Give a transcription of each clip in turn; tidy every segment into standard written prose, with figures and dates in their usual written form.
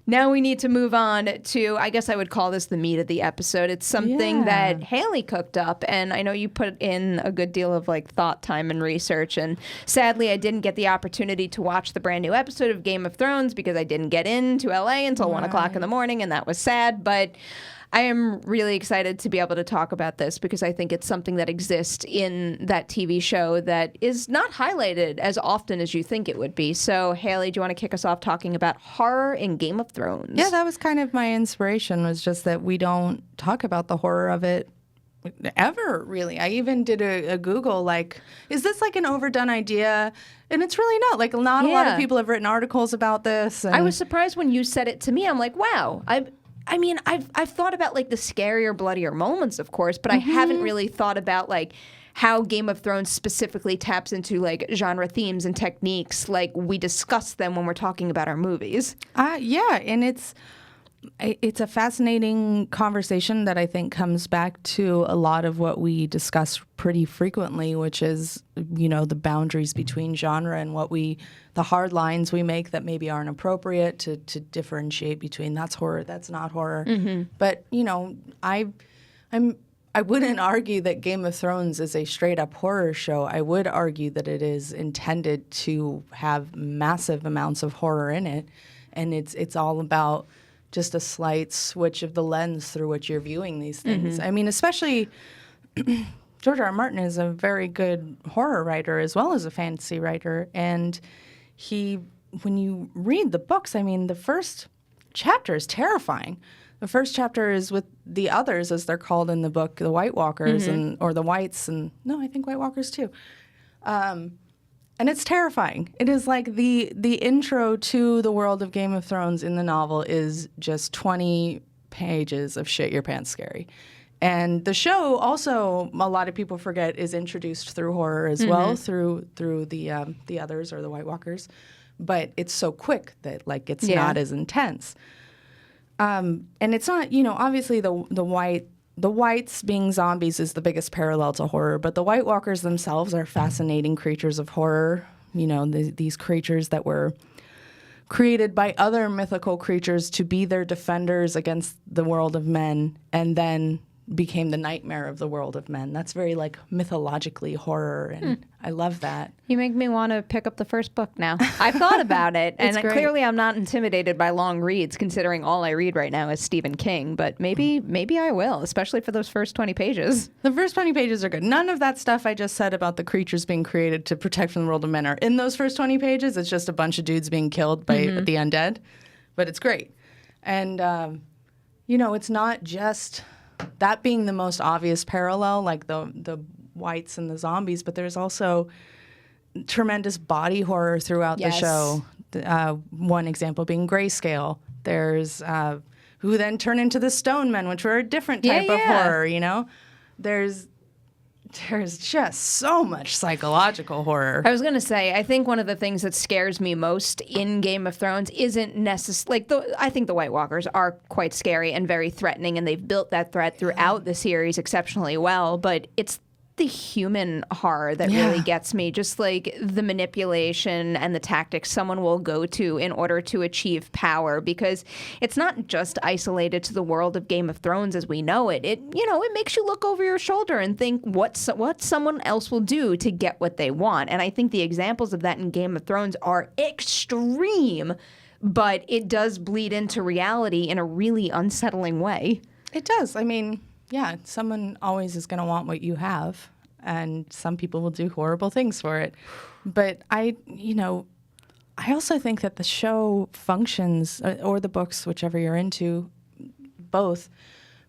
Now we need to move on to, I guess I would call this the meat of the episode. It's something that Haleigh cooked up, and I know you put in a good deal of like thought time and research, and sadly I didn't get the opportunity to watch the brand new episode of Game of Thrones because I didn't get into LA until 1 o'clock in the morning, and that was sad, but I am really excited to be able to talk about this because I think it's something that exists in that TV show that is not highlighted as often as you think it would be. So, Haleigh, do you want to kick us off talking about horror in Game of Thrones? Yeah, that was kind of my inspiration, was just that we don't talk about the horror of it ever, really. I even did a Google, like, is this like an overdone idea? And it's really not. Like, not a lot of people have written articles about this. And I was surprised when you said it to me. I'm like, wow, I mean, I've thought about like the scarier, bloodier moments, of course, but I haven't really thought about like how Game of Thrones specifically taps into like genre themes and techniques. Like we discuss them when we're talking about our movies. Yeah, and it's a fascinating conversation that I think comes back to a lot of what we discuss pretty frequently, which is, you know, the boundaries between genre and the hard lines we make that maybe aren't appropriate to differentiate between that's horror, that's not horror. But, you know, I wouldn't argue that Game of Thrones is a straight up horror show. I would argue that it is intended to have massive amounts of horror in it, and it's all about just a slight switch of the lens through which you're viewing these things. I mean, especially George R. R. Martin is a very good horror writer as well as a fantasy writer. And when you read the books, I mean, the first chapter is terrifying. The first chapter is with the others, as they're called in the book, the White Walkers or the Whites, and no, I think White Walkers too. And it's terrifying. It is like the intro to the world of Game of Thrones in the novel is just 20 pages of shit your pants scary. And the show also, a lot of people forget, is introduced through horror as well, through the others or the White Walkers. But it's so quick that like it's not as intense. And it's not, you know, obviously the Whites being zombies is the biggest parallel to horror, but the White Walkers themselves are fascinating creatures of horror. You know, these creatures that were created by other mythical creatures to be their defenders against the world of men, and then became the nightmare of the world of men. That's very like mythologically horror, and I love that. You make me want to pick up the first book now. I've thought about it, and clearly I'm not intimidated by long reads, considering all I read right now is Stephen King, but maybe I will, especially for those first 20 pages. The first 20 pages are good. None of that stuff I just said about the creatures being created to protect from the world of men are in those first 20 pages. It's just a bunch of dudes being killed by the undead, but it's great. And, you know, it's not just that being the most obvious parallel, like the whites and the zombies, but there's also tremendous body horror throughout the show. One example being Grayscale. There's who then turn into the Stone Men, which were a different type of horror, you know? There's just so much psychological horror. I was going to say, I think one of the things that scares me most in Game of Thrones isn't necessarily, like, I think the White Walkers are quite scary and very threatening, and they've built that threat throughout the series exceptionally well, but it's the human horror that really gets me, just like the manipulation and the tactics someone will go to in order to achieve power, because it's not just isolated to the world of Game of Thrones as we know it. It makes you look over your shoulder and think what someone else will do to get what they want. And I think the examples of that in Game of Thrones are extreme, but it does bleed into reality in a really unsettling way. It does. I mean, yeah, someone always is going to want what you have, and some people will do horrible things for it. But I also think that the show functions, or the books, whichever you're into, both,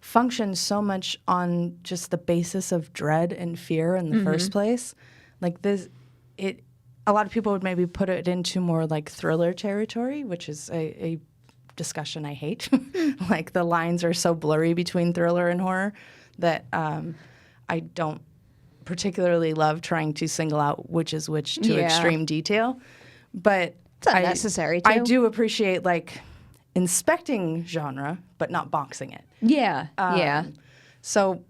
function so much on just the basis of dread and fear in the first place. Like a lot of people would maybe put it into more like thriller territory, which is a discussion I hate. Like the lines are so blurry between thriller and horror that I don't particularly love trying to single out which is which to extreme detail. But it's unnecessary too. I do appreciate like inspecting genre, but not boxing it. Yeah. So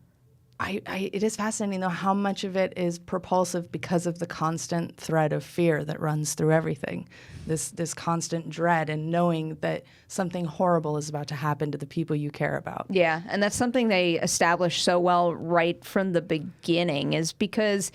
it is fascinating, though, how much of it is propulsive because of the constant thread of fear that runs through everything. This constant dread and knowing that something horrible is about to happen to the people you care about. Yeah, and that's something they establish so well right from the beginning, is because,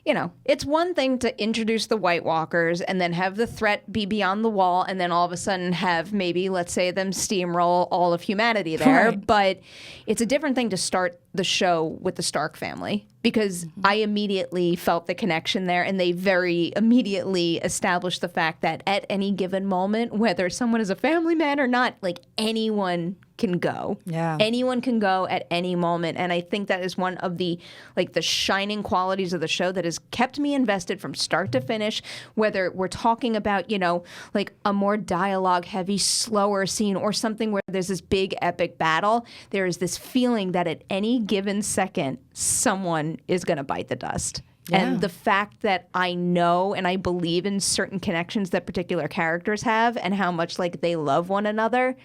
you know, it's one thing to introduce the White Walkers and then have the threat be beyond the wall and then all of a sudden have maybe, let's say, them steamroll all of humanity there. Right. But it's a different thing to start the show with the Stark family, because I immediately felt the connection there, and they very immediately established the fact that at any given moment, whether someone is a family man or not, like, anyone can go. Yeah. Anyone can go at any moment. And I think that is one of the, like, the shining qualities of the show that has kept me invested from start to finish, whether we're talking about, you know, like a more dialogue heavy, slower scene or something where there's this big epic battle. There is this feeling that at any given second, someone is going to bite the dust. Yeah. And the fact that I know and I believe in certain connections that particular characters have and how much, like, they love one another.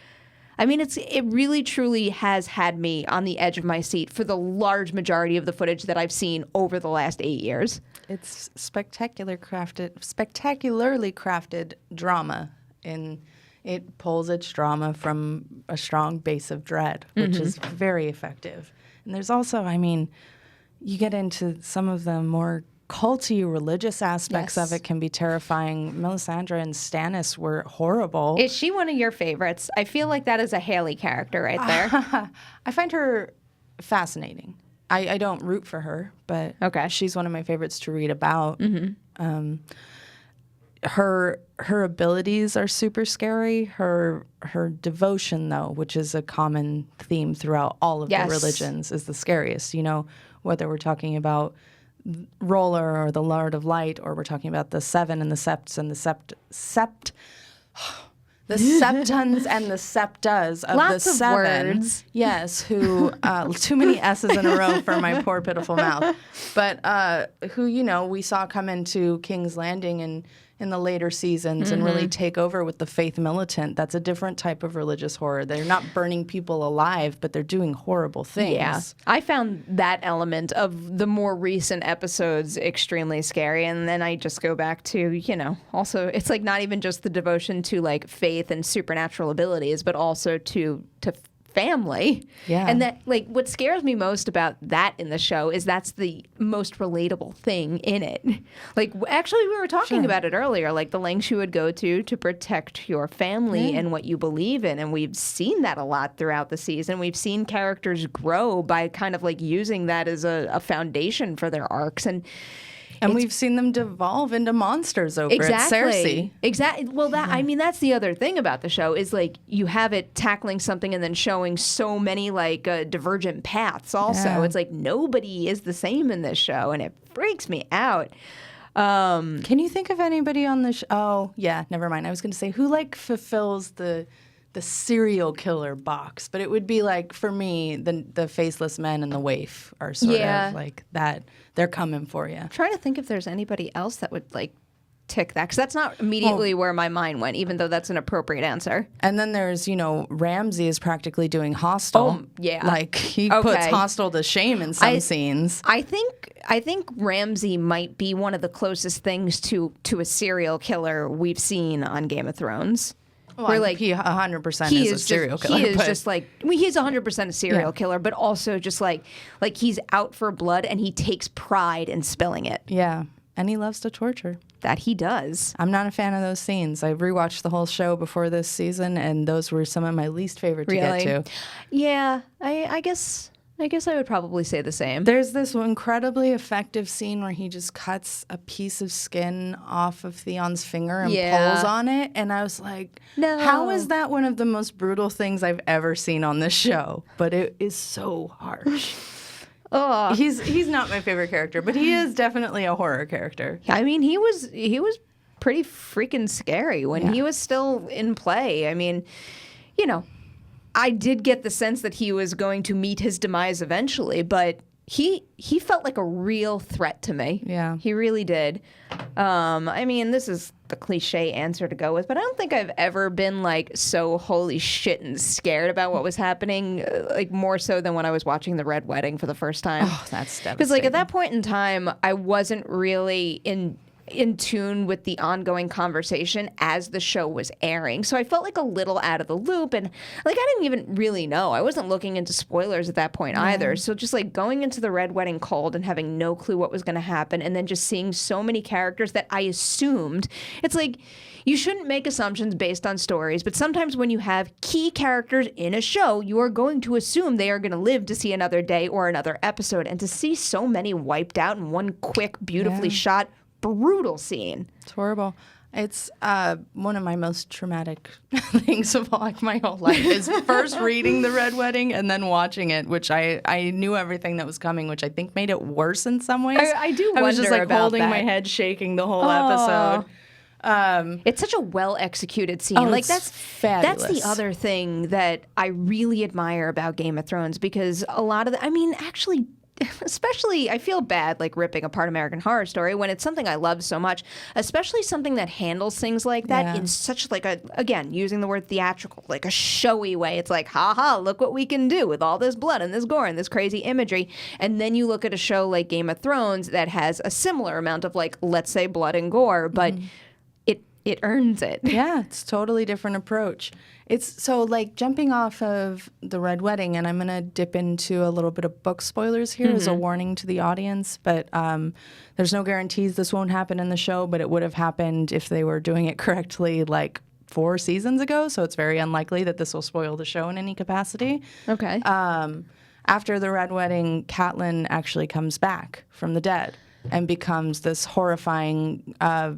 I mean, it really, truly has had me on the edge of my seat for the large majority of the footage that I've seen over the last 8 years. It's spectacularly crafted drama, and it pulls its drama from a strong base of dread, which is very effective. And there's also, I mean, you get into some of the more culty religious aspects of it can be terrifying. Melisandre and Stannis were horrible. Is she one of your favorites? I feel like that is a Haleigh character right there. I find her fascinating. I don't root for her, but she's one of my favorites to read about. Her abilities are super scary. Her devotion, though, which is a common theme throughout all of the religions, is the scariest. You know, whether we're talking about Roller or the Lord of Light, or we're talking about the Seven and the Septs and the the Septons and the Septas of Lots the of Seven. words. Yes, who too many S's in a row for my poor pitiful mouth. But who, you know, we saw come into King's Landing and in the later seasons and really take over with the faith militant. That's a different type of religious horror. They're not burning people alive, but they're doing horrible things. Yeah. I found that element of the more recent episodes extremely scary. And then I just go back to, you know, also it's like not even just the devotion to, like, faith and supernatural abilities, but also to family. Yeah. And that, like, what scares me most about that in the show is that's the most relatable thing in it. Like, actually, we were talking about it earlier, like the lengths you would go to protect your family and what you believe in. And we've seen that a lot throughout the season. We've seen characters grow by kind of like using that as a foundation for their arcs. And we've seen them devolve into monsters over at Cersei. Exactly. Well, I mean, that's the other thing about the show is, like, you have it tackling something and then showing so many, like, divergent paths also. Yeah. It's like nobody is the same in this show, and it freaks me out. Can you think of anybody on the show? Oh, yeah, never mind. I was going to say, who, like, fulfills the serial killer box? But it would be, like, for me, the Faceless Men and the Waif are sort of like that. They're coming for you. I'm trying to think if there's anybody else that would, like, tick that, because that's not immediately where my mind went, even though that's an appropriate answer. And then there's, you know, Ramsay is practically doing Hostel. Oh, yeah. Like, he puts Hostel to shame in some scenes. I think Ramsay might be one of the closest things to a serial killer we've seen on Game of Thrones. Well, where, like, he 100% is a serial killer. He is just like, I mean, he's 100% a serial killer, but also just like he's out for blood and he takes pride in spilling it. Yeah, and he loves to torture. That he does. I'm not a fan of those scenes. I rewatched the whole show before this season, and those were some of my least favorite to get to. Yeah, I guess I would probably say the same. There's this incredibly effective scene where he just cuts a piece of skin off of Theon's finger and pulls on it. And I was like, no. How is that one of the most brutal things I've ever seen on this show? But it is so harsh. Oh, He's not my favorite character, but he is definitely a horror character. I mean, he was pretty freaking scary when he was still in play. I mean, you know, I did get the sense that he was going to meet his demise eventually, but he felt like a real threat to me. Yeah. He really did. I mean, this is the cliche answer to go with, but I don't think I've ever been like so holy shit and scared about what was happening, like more so than when I was watching The Red Wedding for the first time. Oh, that's devastating. Because like at that point in time, I wasn't really in tune with the ongoing conversation as the show was airing. So I felt like a little out of the loop, and like I didn't even really know. I wasn't looking into spoilers at that point either. So just like going into the Red Wedding cold and having no clue what was going to happen, and then just seeing so many characters that I assumed, it's like you shouldn't make assumptions based on stories, but sometimes when you have key characters in a show, you are going to assume they are going to live to see another day or another episode, and to see so many wiped out in one quick, beautifully shot, brutal scene. It's horrible. It's one of my most traumatic things of like my whole life is first reading The Red Wedding and then watching it, which I knew everything that was coming, which I think made it worse in some ways. I do wonder I was just like about holding that. my head, shaking the whole episode. It's such a well-executed scene. Oh, like it's that's fabulous. That's the other thing that I really admire about Game of Thrones, because a lot of the, I mean, actually, especially I feel bad like ripping apart American Horror Story when it's something I love so much, especially something that handles things like that in such like a, again, using the word theatrical, like a showy way. It's like, haha, look what we can do with all this blood and this gore and this crazy imagery. And then you look at a show like Game of Thrones that has a similar amount of like, let's say blood and gore, but it earns it. Yeah, it's a totally different approach. It's so like jumping off of The Red Wedding, and I'm going to dip into a little bit of book spoilers here as a warning to the audience, but there's no guarantees this won't happen in the show, but it would have happened if they were doing it correctly like 4 seasons ago, so it's very unlikely that this will spoil the show in any capacity. Okay. After The Red Wedding, Catelyn actually comes back from the dead and becomes this horrifying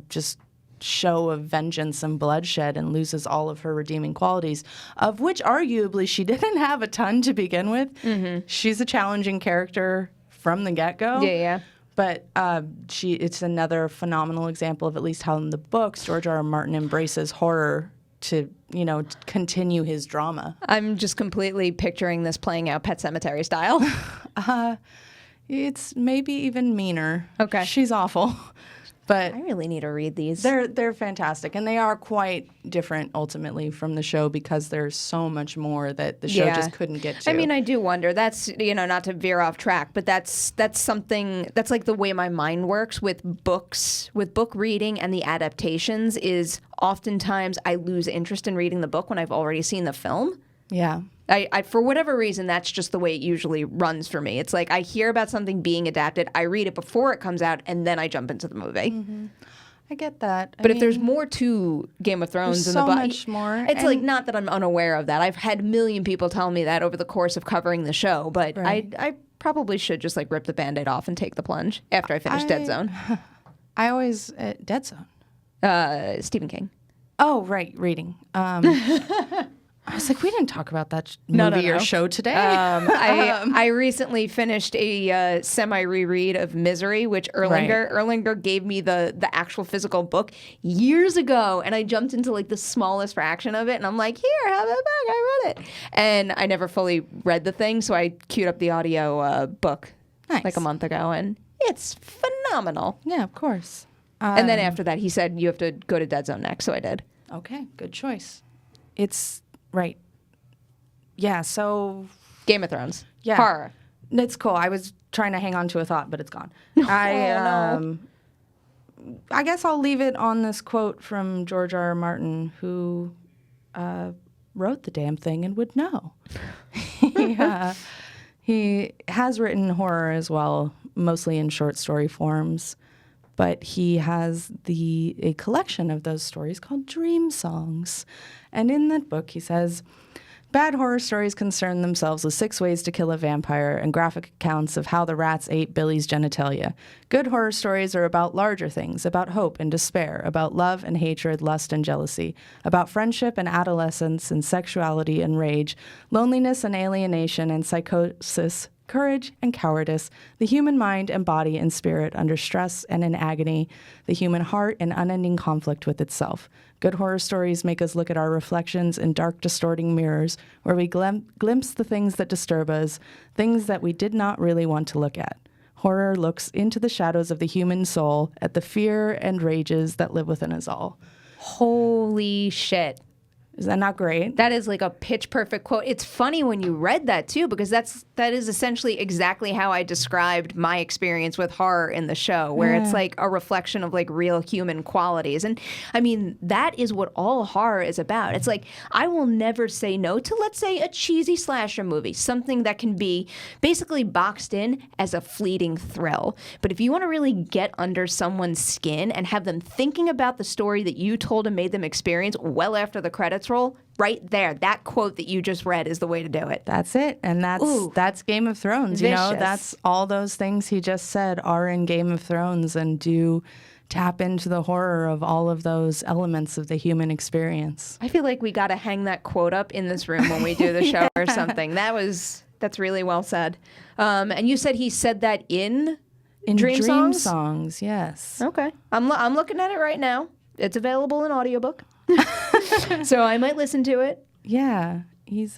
just show of vengeance and bloodshed, and loses all of her redeeming qualities, of which arguably she didn't have a ton to begin with. She's a challenging character from the get-go. Yeah. But it's another phenomenal example of at least how in the books George R. R. Martin embraces horror to, to continue his drama. I'm just completely picturing this playing out Pet Sematary style. It's maybe even meaner. Okay. She's awful. But I really need to read these. They're fantastic, and they are quite different ultimately from the show because there's so much more that the show just couldn't get to. I mean, I do wonder. That's, not to veer off track, but that's something that's like the way my mind works with books, with book reading and the adaptations is oftentimes I lose interest in reading the book when I've already seen the film. Yeah. I for whatever reason, that's just the way it usually runs for me. It's like I hear about something being adapted, I read it before it comes out, and then I jump into the movie. I get that. But if there's more to Game of Thrones in the book, so much more. It's like not that I'm unaware of that. I've had a million people tell me that over the course of covering the show, but I probably should just like rip the Band-Aid off and take the plunge after I finish Dead Zone. I always Dead Zone. Stephen King. Oh, right, reading. I was like, we didn't talk about that movie or show today. I recently finished a semi-reread of Misery, which Erlinger gave me the actual physical book years ago, and I jumped into like the smallest fraction of it, and I'm like, here, have it back, I read it. And I never fully read the thing, so I queued up the audio book like a month ago, and it's phenomenal. Yeah, of course. And then after that, he said, you have to go to Dead Zone next, so I did. Okay, good choice. It's... Right. Yeah, so... Game of Thrones. Yeah. Horror. It's cool. I was trying to hang on to a thought, but it's gone. No. I guess I'll leave it on this quote from George R. R. Martin, who wrote the damn thing and would know. He has written horror as well, mostly in short story forms. But he has a collection of those stories called Dream Songs. And in that book, he says, bad horror stories concern themselves with 6 ways to kill a vampire and graphic accounts of how the rats ate Billy's genitalia. Good horror stories are about larger things, about hope and despair, about love and hatred, lust and jealousy, about friendship and adolescence and sexuality and rage, loneliness and alienation and psychosis courage and cowardice, the human mind and body and spirit under stress and in agony, the human heart in unending conflict with itself. Good horror stories make us look at our reflections in dark, distorting mirrors where we glimpse the things that disturb us, things that we did not really want to look at. Horror looks into the shadows of the human soul, at the fear and rages that live within us all. Holy shit. Is that not great? That is like a pitch perfect quote. It's funny when you read that too, because that is essentially exactly how I described my experience with horror in the show, where it's like a reflection of like real human qualities. And I mean, that is what all horror is about. It's like, I will never say no to, let's say, a cheesy slasher movie, something that can be basically boxed in as a fleeting thrill. But if you want to really get under someone's skin and have them thinking about the story that you told and made them experience well after the credits roll, right there, that quote that you just read is the way to do it. That's it. And that's Game of Thrones. Vicious. You know, that's all those things he just said are in Game of Thrones and do tap into the horror of all of those elements of the human experience. I feel like we got to hang that quote up in this room when we do the show or something. That's really well said. And you said he said that in Dream Songs, yes. Okay. I'm looking at it right now. It's available in audiobook. So I might listen to it. Yeah, he's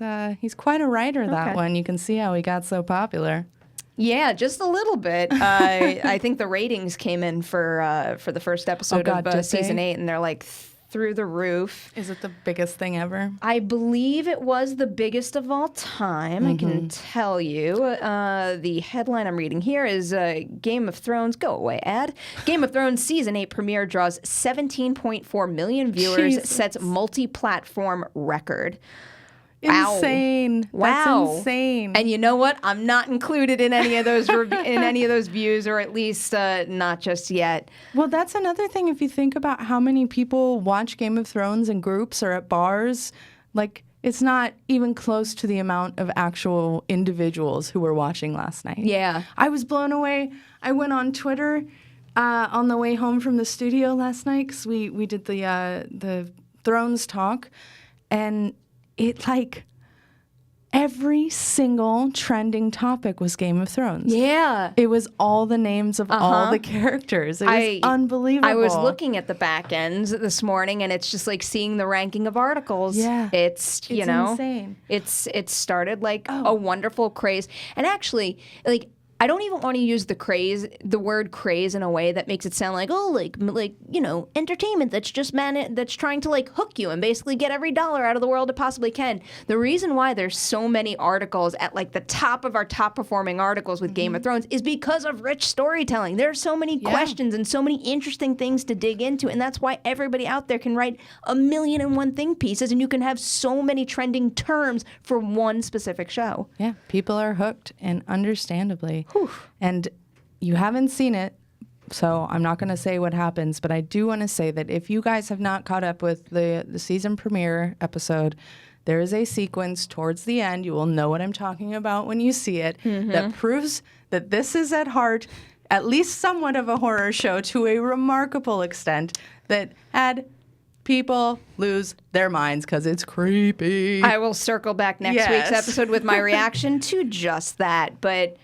quite a writer, that one. You can see how he got so popular. Yeah, just a little bit. I think the ratings came in for the first episode of season 8, and they're like through the roof. Is it the biggest thing ever? I believe it was the biggest of all time. I can tell you. The headline I'm reading here is Game of Thrones. Go away, ad. Game of Thrones season 8 premiere draws 17.4 million viewers, sets multi-platform record. Wow. Insane. Wow. That's insane. And you know what? I'm not included in any of those in any of those views, or at least not just yet. Well, that's another thing. If you think about how many people watch Game of Thrones in groups or at bars, like, it's not even close to the amount of actual individuals who were watching last night. Yeah. I was blown away. I went on Twitter on the way home from the studio last night because we did the Thrones talk, and it, like, every single trending topic was Game of Thrones. Yeah. It was all the names of all the characters. It was unbelievable. I was looking at the back ends this morning, and it's just like seeing the ranking of articles. Yeah. It's insane. It started like a wonderful craze. And actually, like, I don't even want to use the word craze in a way that makes it sound like, entertainment that's just that's trying to like hook you and basically get every dollar out of the world it possibly can. The reason why there's so many articles at like the top of our top performing articles with Game of Thrones is because of rich storytelling. There are so many questions and so many interesting things to dig into, and that's why everybody out there can write 1,000,001 think pieces, and you can have so many trending terms for one specific show. Yeah, people are hooked, and understandably. Whew. And you haven't seen it, so I'm not going to say what happens, but I do want to say that if you guys have not caught up with the season premiere episode, there is a sequence towards the end, you will know what I'm talking about when you see it, that proves that this is at heart at least somewhat of a horror show to a remarkable extent that had people lose their minds because it's creepy. I will circle back next week's episode with my reaction to just that, but